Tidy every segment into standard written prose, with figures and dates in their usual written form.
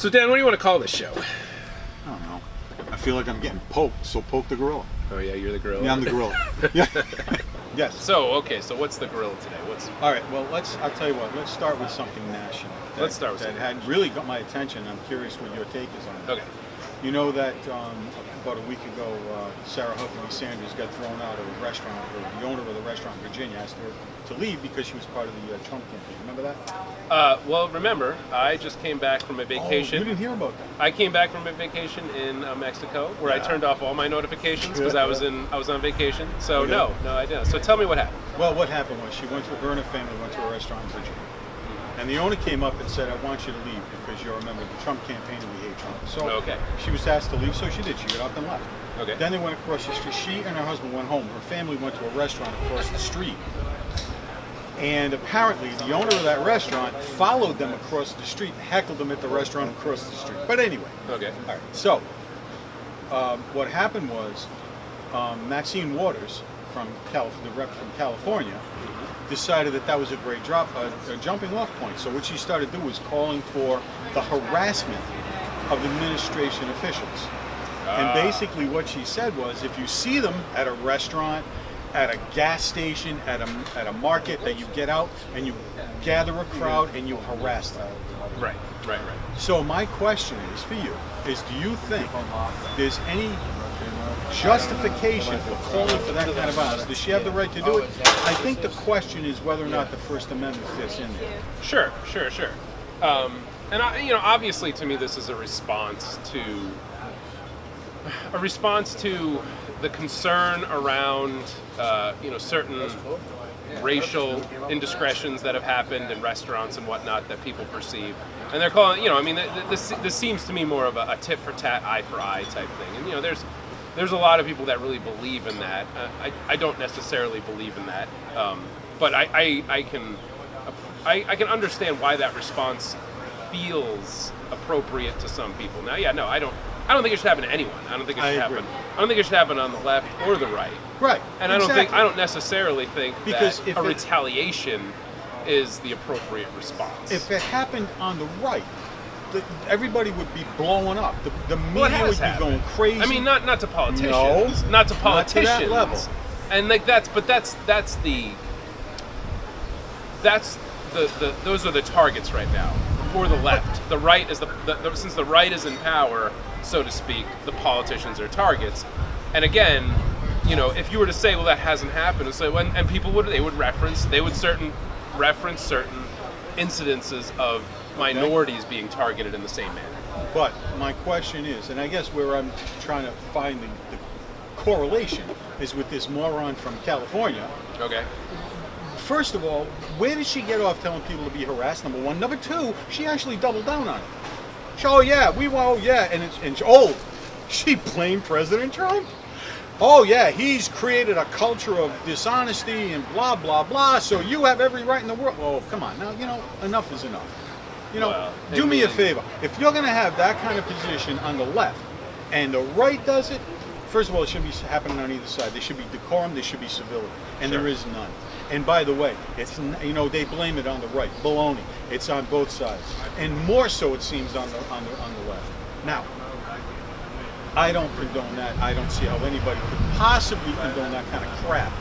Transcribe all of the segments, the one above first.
So Dan, what do you want to call this show? I don't know. I feel like I'm getting poked, so poke the gorilla. Oh yeah, you're the gorilla. Yeah, I'm the gorilla. Yeah. Yes. So what's the gorilla today? All right. Well, I'll tell you what. Let's start with something national. Let's start with that something had really got my attention. I'm curious what your take is on it. Okay. You know that about a week ago, Sarah Huckabee Sanders got thrown out of a restaurant, or the owner of the restaurant in Virginia asked her to leave because she was part of the Trump campaign. Remember that? Well, remember, I just came back from a vacation. Oh, you didn't hear about that? I came back from a vacation in Mexico where I turned off all my notifications because I was on vacation. So Okay. no, I didn't. So tell me what happened. Well, what happened was her and her family went to a restaurant in Virginia. And the owner came up and said, I want you to leave because you're a member of the Trump campaign and we hate Trump. So Okay. she was asked to leave, so she did. She got up and left. Okay. Then they went across the street. She and her husband went home. Her family went to a restaurant across the street. And apparently the owner of that restaurant followed them across the street and heckled them at the restaurant across the street. But anyway. Okay. All right. So what happened was Maxine Waters, the rep from California, decided that was a great a jumping off point. So what she started to do was calling for the harassment of administration officials. And basically what she said was, if you see them at a restaurant, at a gas station, at a market, that you get out and you gather a crowd and you harass them. Right. So my question is for you, do you think there's any justification for calling for that kind of violence? Does she have the right to do it? I think the question is whether or not the First Amendment fits in there. Sure. And obviously, to me, this is a response to the concern around, certain racial indiscretions that have happened in restaurants and whatnot that people perceive, and they're calling. This seems to me more of a tit for tat, eye for eye type thing. And there's a lot of people that really believe in that. I don't necessarily believe in that, but I can understand why that response feels appropriate to some people. Now, I don't think it should happen to anyone. I don't think it should happen on the left or the right. Right. And exactly. I don't necessarily think because that a retaliation is the appropriate response. If it happened on the right, everybody would be blowing up. The media would be going crazy. I mean, not to politicians. No, not to politicians. Not to that level. And those are the targets right now for the left. The right is since the right is in power, so to speak, the politicians are targets. And again, if you were to say, well, that hasn't happened, and people would reference certain incidences of minorities being targeted in the same manner. But my question is, and I guess where I'm trying to find the correlation is with this moron from California. Okay. First of all, where did she get off telling people to be harassed? Number one. Number two, she actually doubled down on it. She blamed President Trump. Oh yeah, he's created a culture of dishonesty and blah blah blah. So you have every right in the world. Oh, come on now. Enough is enough. Do me a favor. If you're going to have that kind of position on the left, and the right does it, first of all, it shouldn't be happening on either side. There should be decorum. There should be civility, and there is none. And by the way, it's they blame it on the right. Baloney. It's on both sides, and more so it seems on the left. Now, I don't condone that. I don't see how anybody could possibly condone that kind of crap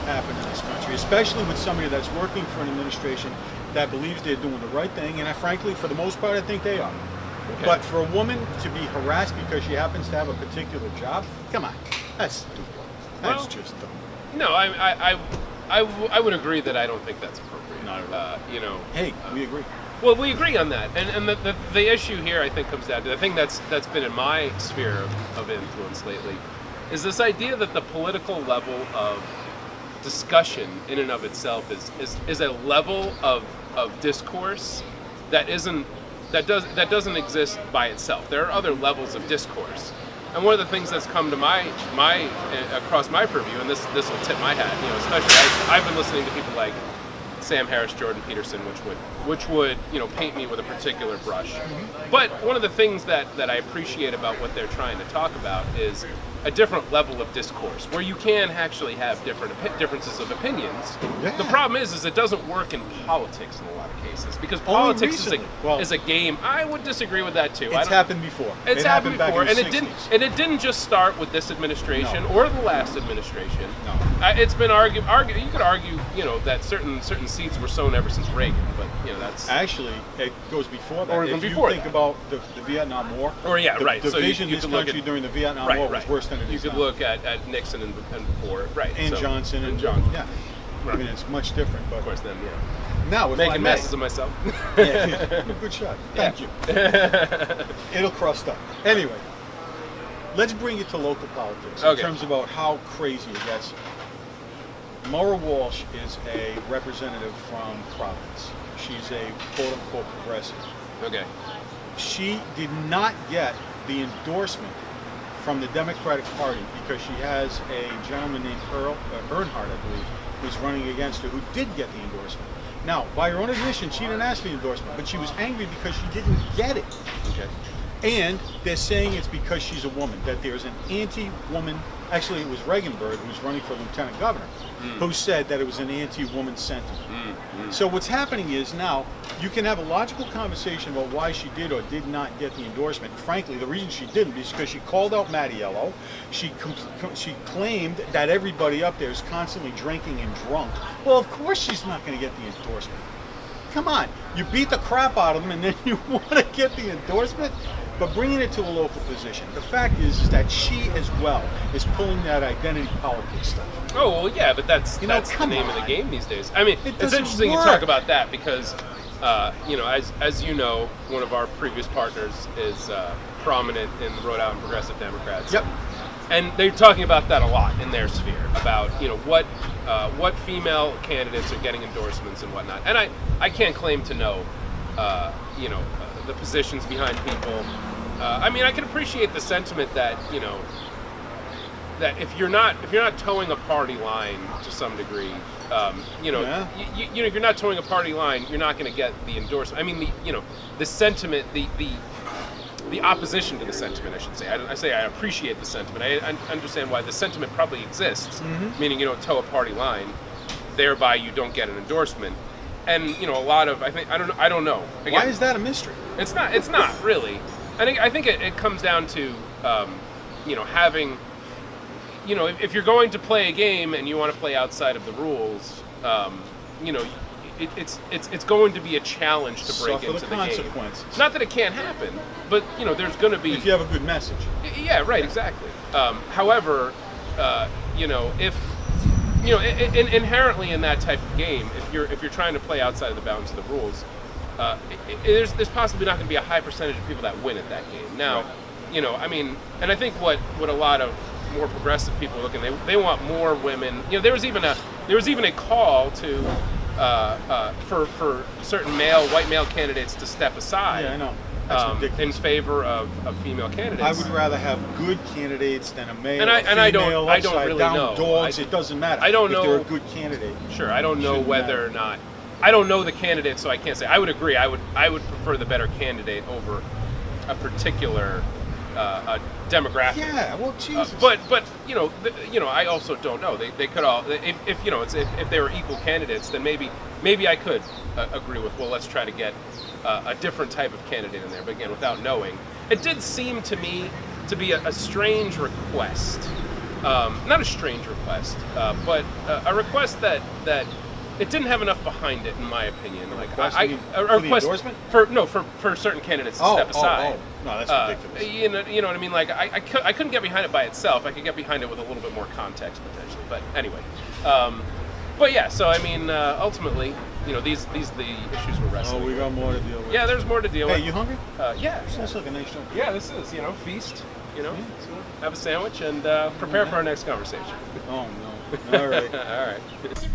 happen in this country, especially with somebody that's working for an administration that believes they're doing the right thing. And frankly, for the most part, I think they are. Okay. But for a woman to be harassed because she happens to have a particular job, come on, that's stupid. That's just dumb. No, I would agree that I don't think that's appropriate. Not at all. Hey, we agree. Well, we agree on that, and the issue here, I think, comes down to the thing that's been in my sphere of influence lately, is this idea that the political level of discussion in and of itself is a level of discourse that doesn't exist by itself. There are other levels of discourse, and one of the things that's come to my across my purview, and this will tip my hat, especially I've been listening to people like Sam Harris, Jordan Peterson, which would paint me with a particular brush. Mm-hmm. But one of the things that I appreciate about what they're trying to talk about is a different level of discourse where you can actually have differences of opinions. Yeah. The problem is it doesn't work in politics in a lot of cases because Only politics recently. Well, is a game. I would disagree with that too. It's happened before. It's it happened back before, in and the it 60s. didn't just start with this administration or the last administration. No. It's been argued. You could argue, that certain seeds were sown ever since Reagan, but that's Actually, it goes before that. Or even if before you think that. about the Vietnam War, Or, yeah, the right. So division you in this could look country at- during the Vietnam War was worse than it is You could now. look at Nixon and before, right? And so- Johnson and Johnson. Yeah, Right. I mean it's much different. But Of course, then now, if I making may- messes of myself. Yeah, good shot. Thank you. It'll crust up. Anyway, let's bring it to local politics in Okay. terms about how crazy it gets. Maura Walsh is a representative from Providence. She's a quote-unquote progressive. Okay. She did not get the endorsement from the Democratic Party because she has a gentleman named Earnhardt, I believe, who's running against her, who did get the endorsement. Now, by her own admission, she didn't ask for the endorsement, but she was angry because she didn't get it. Okay. And they're saying it's because she's a woman, that there's an anti-woman, actually it was Regenberg, who's running for lieutenant governor, who said that it was an anti-woman sentiment. So what's happening is now, you can have a logical conversation about why she did or did not get the endorsement. Frankly, the reason she didn't is because she called out Mattiello. She claimed that everybody up there is constantly drinking and drunk. Well, of course she's not going to get the endorsement. Come on, you beat the crap out of them and then you want to get the endorsement? But bringing it to a local position, the fact is that she as well is pulling that identity politics stuff. Oh well, yeah, but that's You know, that's the come name of the on. game these days. I mean, It it's doesn't interesting you work. talk about that because, as you know, one of our previous partners is prominent in the Rhode Island Progressive Democrats. Yep. And they're talking about that a lot in their sphere about what female candidates are getting endorsements and whatnot. And I can't claim to know the positions behind people. I mean, I can appreciate the sentiment that that if you're not towing a party line to some degree, Yeah. if you're not towing a party line, you're not going to get the endorsement. I mean, the sentiment, the opposition to the sentiment, I should say. I say I appreciate the sentiment. I understand why the sentiment probably exists, meaning you don't toe a party line, thereby you don't get an endorsement. And a lot of I don't know. Again, Why is that a mystery? It's not really. I think it comes down to having if you're going to play a game and you want to play outside of the rules, it's going to be a challenge to break Suffer into the the game. consequences. Not that it can't happen, but there's going to be. If you have a good message. Yeah, right, exactly. However, if inherently in that type of game, if you're trying to play outside of the bounds of the rules, there's possibly not going to be a high percentage of people that win at that game. Now, Right. and I think what a lot of more progressive people are looking, they want more women. There was even a call to for certain white male candidates to step aside. Yeah, I know. That's In ridiculous. favor of female candidates. I would rather have good candidates than a male, And I female, don't upside really down know. dogs. It doesn't matter. I don't if they're know- a good candidate. Sure, I don't know Shouldn't whether matter. or not. I don't know the candidate, so I can't say. I would agree. I would prefer the better candidate over a particular demographic. Yeah, well, Jesus. But I also don't know. They could all if they were equal candidates, then maybe I could agree with. Well, let's try to get a different type of candidate in there. But again, without knowing, it did seem to me to be a strange request. Not a strange request, but a request that it didn't have enough behind it, in my opinion. Like request, I, you mean, a for the request endorsement? for certain candidates to step aside. No, that's ridiculous. You know what I mean? Like I couldn't get behind it by itself. I could get behind it with a little bit more context potentially. But anyway, but yeah. So I mean, ultimately, these the issues we're Oh, wrestling. we got more to deal with. Yeah, there's more to deal Hey, with. you hungry? Yeah. This looks like a nice job. Yeah, this is feast. Yeah. Have a sandwich and prepare for our next conversation. Oh no. All right. All right.